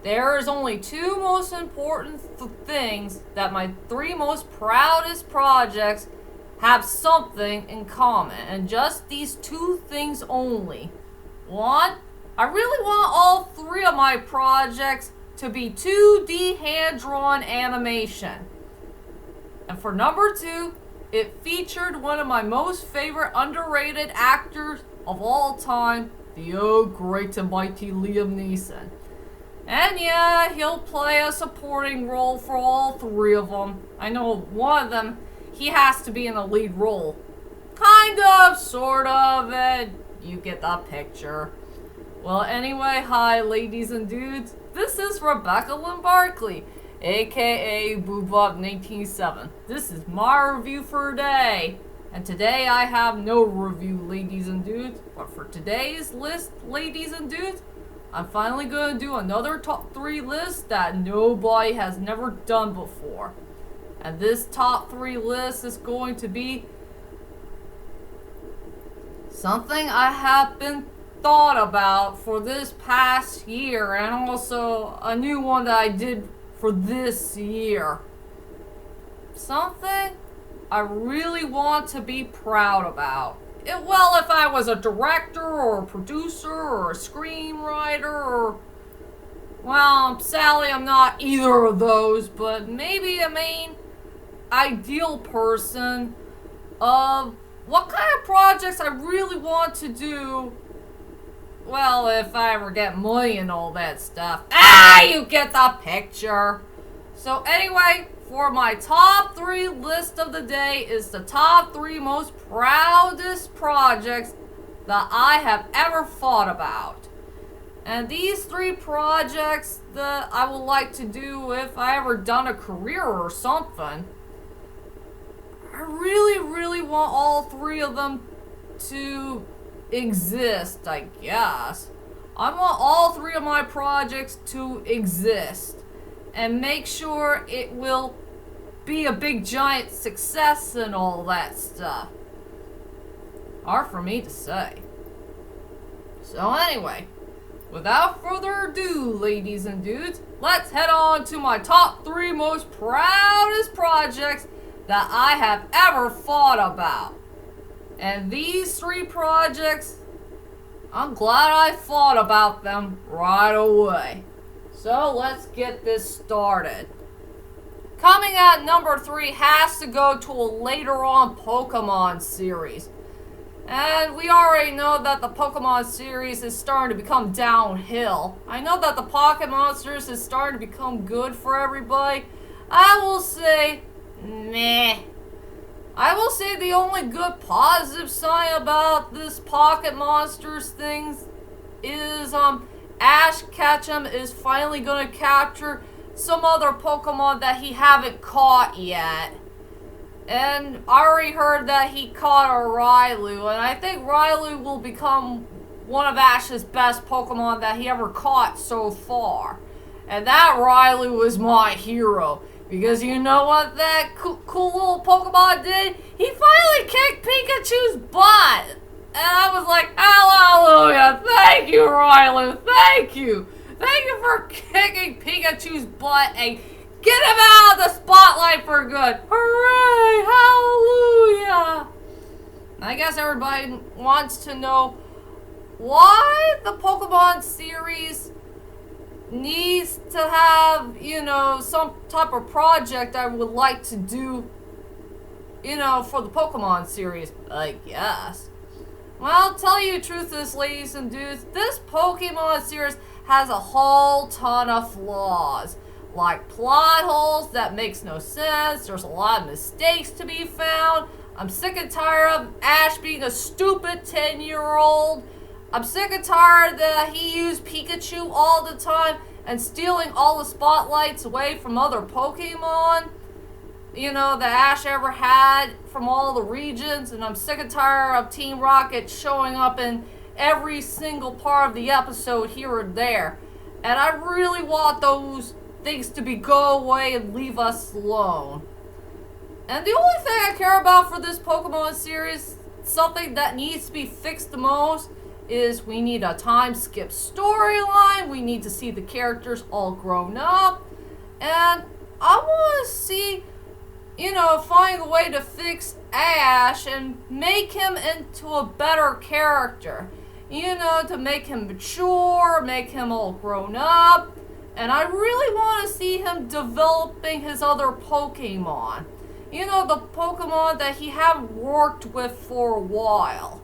There is only two most important things that my three most proudest projects have something in common, and just these two things only. One, I really want all three of my projects to be 2D hand-drawn animation. And for number two, it featured one of my most favorite underrated actors of all time, the great and mighty Liam Neeson. And yeah, he'll play a supporting role for all three of them. I know one of them, he has to be in a lead role. Kind of, sort of, and you get the picture. Well, anyway, hi ladies and dudes. This is Rebecca Lynn Barkley, aka Boobop197. This is my review for today. And today I have no review, ladies and dudes. But for today's list, ladies and dudes, I'm finally going to do another top 3 list that nobody has never done before. And this top 3 list is going to be something I have been thought about for this past year, and also a new one that I did for this year. Something I really want to be proud about. Well, if I was a director or a producer or a screenwriter or... Well, sadly I'm not either of those, but maybe a main ideal person of what kind of projects I really want to do. Well, if I ever get money and all that stuff. You get the picture. So anyway, for my top 3 list of the day is the top 3 most proudest projects that I have ever thought about. And these 3 projects that I would like to do if I ever done a career or something, I really want all 3 of them to exist, I guess. I want all 3 of my projects to exist and make sure it will be a big giant success and all that stuff. Hard for me to say. So anyway, without further ado, ladies and dudes, let's head on to my top 3 most proudest projects that I have ever thought about. And these 3 projects, I'm glad I thought about them right away. So let's get this started. Coming at number 3 has to go to a later on Pokemon series. And we already know that the Pokemon series is starting to become downhill. I know that the Pocket Monsters is starting to become good for everybody. I will say, meh. I will say the only good positive sign about this Pocket Monsters things is Ash Ketchum is finally going to capture some other Pokemon that he haven't caught yet. And I already heard that he caught a Railu, and I think Railu will become one of Ash's best Pokemon that he ever caught so far. And that Railu was my hero. Because you know what that cool little Pokemon did? He finally kicked Pikachu's butt! And I was like, hallelujah! Thank you, Railu! Thank you! Thank you for kicking Pikachu's butt and get him out of the spotlight for good! Hooray! Hallelujah! I guess everybody wants to know why the Pokemon series needs to have, some type of project I would like to do, for the Pokemon series, I guess. Well, I'll tell you the truth is, ladies and dudes, this Pokemon series has a whole ton of flaws. Like plot holes that makes no sense, there's a lot of mistakes to be found. I'm sick and tired of Ash being a stupid 10-year-old. I'm sick and tired that he used Pikachu all the time and stealing all the spotlights away from other Pokemon, that Ash ever had from all the regions. And I'm sick and tired of Team Rocket showing up in every single part of the episode here or there. And I really want those things to go away and leave us alone. And the only thing I care about for this Pokemon series, something that needs to be fixed the most, is we need a time skip storyline. We need to see the characters all grown up. And I want to see, find a way to fix Ash and make him into a better character. To make him mature, make him all grown up. And I really want to see him developing his other Pokemon. The Pokemon that he hadn't worked with for a while.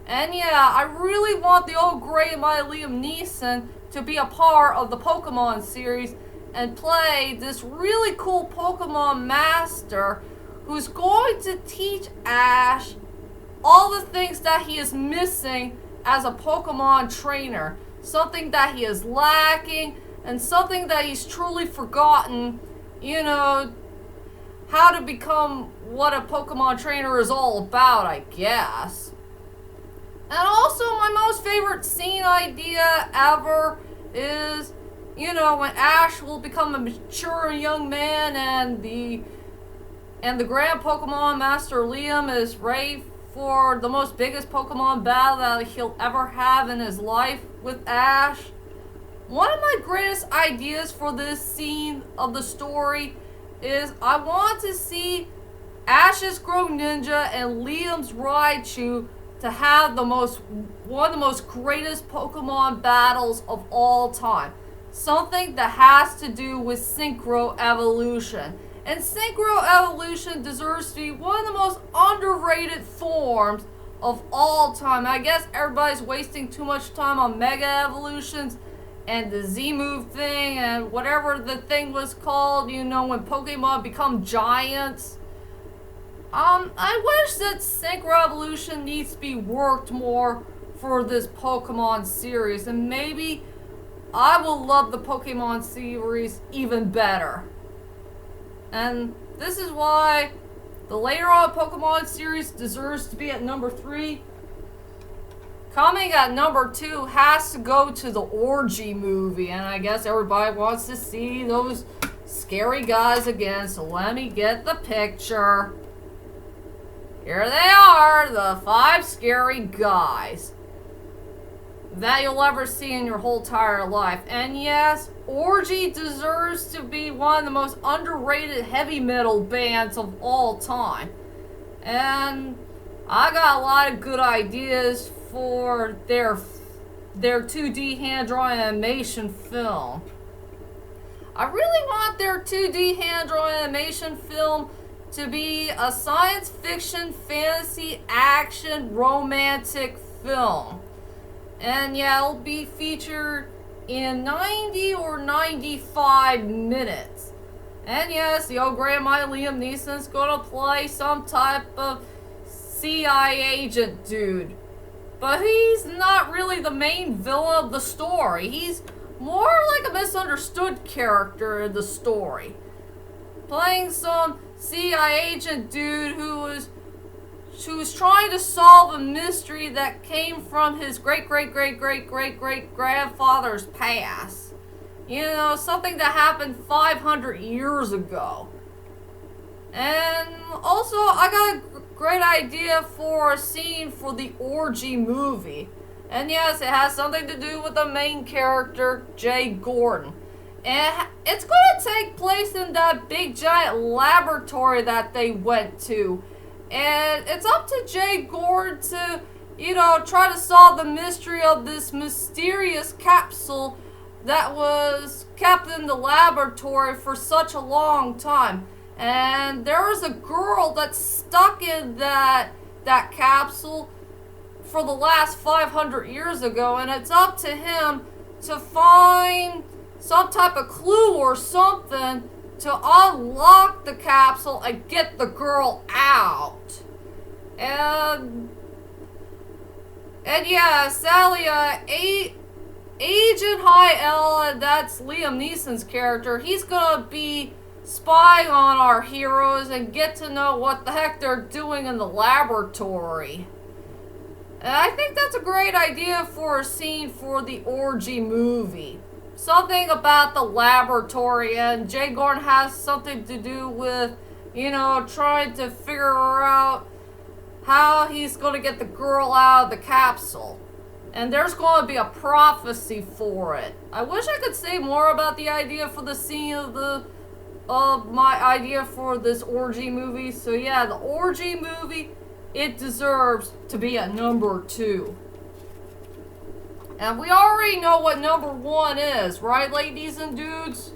And yeah, I really want the old gray my Liam Neeson to be a part of the Pokemon series and play this really cool Pokemon master who's going to teach Ash all the things that he is missing as a Pokemon trainer. Something that he is lacking and something that he's truly forgotten, how to become what a Pokemon trainer is all about, I guess. And also, my most favorite scene idea ever is, when Ash will become a mature young man and the Grand Pokemon Master Liam is ready for the most biggest Pokemon battle that he'll ever have in his life with Ash. One of my greatest ideas for this scene of the story is I want to see Ash's Grow Ninja and Liam's Raichu to have one of the most greatest Pokemon battles of all time. Something that has to do with Synchro Evolution. And Synchro Evolution deserves to be one of the most underrated forms of all time. I guess everybody's wasting too much time on Mega Evolutions and the Z-Move thing and whatever the thing was called, when Pokemon become giants. I wish that Synchro Evolution needs to be worked more for this Pokemon series, and maybe I will love the Pokemon series even better. And this is why the later on Pokemon series deserves to be at number 3. Coming at number 2 has to go to the Orgy movie, and I guess everybody wants to see those scary guys again, so let me get the picture. Here they are, the 5 scary guys that you'll ever see in your whole entire life. And yes, Orgy deserves to be one of the most underrated heavy metal bands of all time. And I got a lot of good ideas for their 2D hand-drawn animation film. I really want their 2D hand-drawn animation film to be a science fiction, fantasy, action, romantic film. And yeah, it'll be featured in 90 or 95 minutes. And yes, the old grandma Liam Neeson's gonna play some type of CIA agent dude. But he's not really the main villain of the story. He's more like a misunderstood character in the story. Playing some CIA agent dude who was trying to solve a mystery that came from his great-great-great-great-great-great-grandfather's past. Something that happened 500 years ago. And also, I got a great idea for a scene for the Orgy movie. And yes, it has something to do with the main character, Jay Gordon. And it's going to take place in that big giant laboratory that they went to. And it's up to Jay Gordon to, try to solve the mystery of this mysterious capsule that was kept in the laboratory for such a long time. And there was a girl that's stuck in that capsule for the last 500 years ago. And it's up to him to find some type of clue or something to unlock the capsule and get the girl out. And yeah, Sally, Agent High L, that's Liam Neeson's character, he's gonna be spying on our heroes and get to know what the heck they're doing in the laboratory. And I think that's a great idea for a scene for the Orgy movie. Something about the laboratory, and Jay Gordon has something to do with, trying to figure out how he's going to get the girl out of the capsule. And there's going to be a prophecy for it. I wish I could say more about the idea for the scene of my idea for this Orgy movie. So yeah, the Orgy movie, it deserves to be a number 2. And we already know what number 1 is, right, ladies and dudes?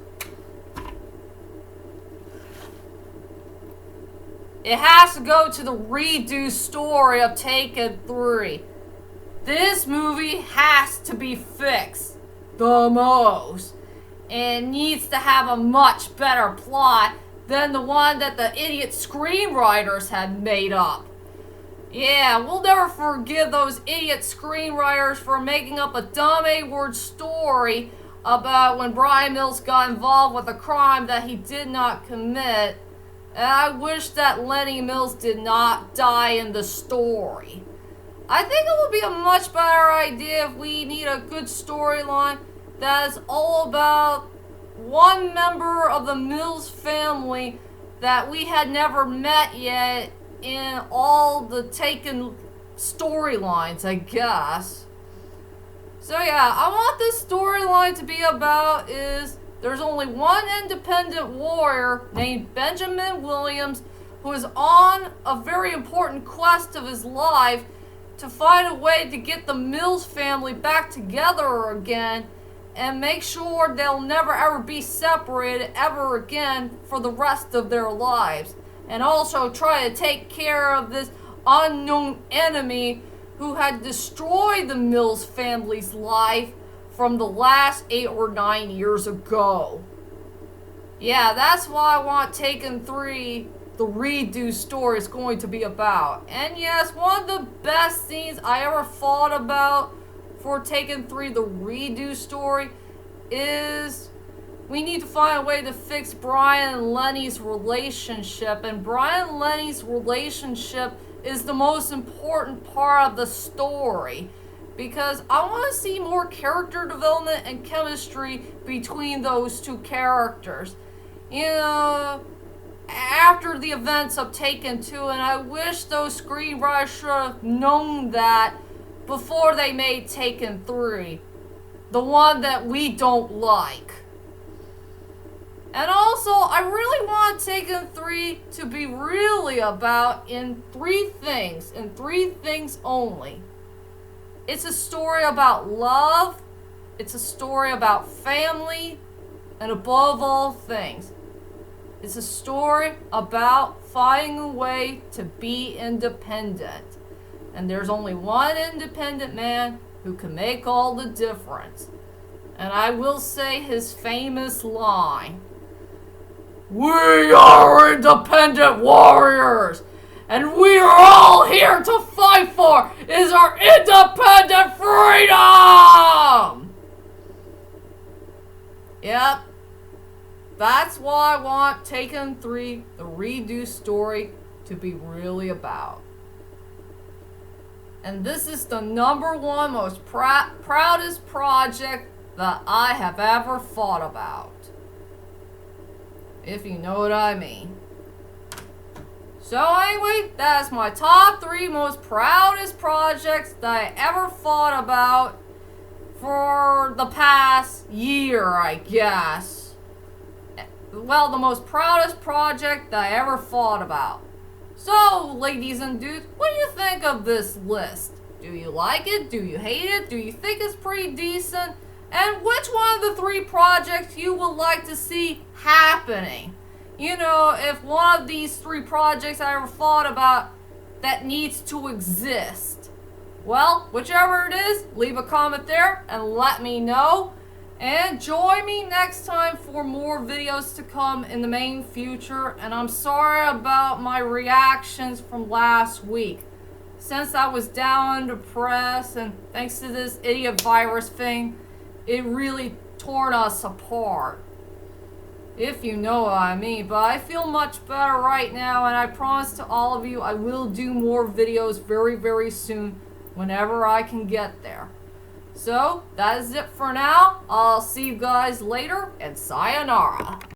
It has to go to the redo story of Taken 3. This movie has to be fixed the most. And needs to have a much better plot than the one that the idiot screenwriters had made up. Yeah, we'll never forgive those idiot screenwriters for making up a dumb A-word story about when Brian Mills got involved with a crime that he did not commit. And I wish that Lenny Mills did not die in the story. I think it would be a much better idea if we need a good storyline that is all about one member of the Mills family that we had never met yet in all the Taken storylines, I guess. So yeah, I want this storyline to be about is there's only one independent warrior named Benjamin Williams who is on a very important quest of his life to find a way to get the Mills family back together again and make sure they'll never ever be separated ever again for the rest of their lives. And also try to take care of this unknown enemy who had destroyed the Mills family's life from the last 8 or 9 years ago. Yeah, that's why I want Taken 3, the redo story, is going to be about. And yes, one of the best scenes I ever thought about for Taken 3, the redo story, is we need to find a way to fix Brian and Lenny's relationship. And Brian and Lenny's relationship is the most important part of the story, because I want to see more character development and chemistry between those two characters. You know, after the events of Taken 2, and I wish those screenwriters should have known that before they made Taken 3. The one that we don't like. And also, I really want Taken 3 to be really about in 3 things, and 3 things only. It's a story about love, it's a story about family, and above all things, it's a story about finding a way to be independent. And there's only one independent man who can make all the difference. And I will say his famous line, "We are independent warriors, and we are all here to fight for is our independent freedom!" Yep. That's what I want Taken 3, the redo story, to be really about. And this is the #1 most proudest project that I have ever thought about. If you know what I mean. So anyway, that's my top 3 most proudest projects that I ever thought about for the past year, I guess. Well, the most proudest project that I ever thought about. So, ladies and dudes, what do you think of this list? Do you like it? Do you hate it? Do you think it's pretty decent? And which one of the 3 projects you would like to see happening? You know, if one of these 3 projects I ever thought about that needs to exist. Well, whichever it is, leave a comment there and let me know. And join me next time for more videos to come in the main future. And I'm sorry about my reactions from last week. Since I was down and depressed, and thanks to this idiot virus thing, it really torn us apart. If you know what I mean. But I feel much better right now, and I promise to all of you I will do more videos very, very soon whenever I can get there. So, that is it for now. I'll see you guys later, and sayonara.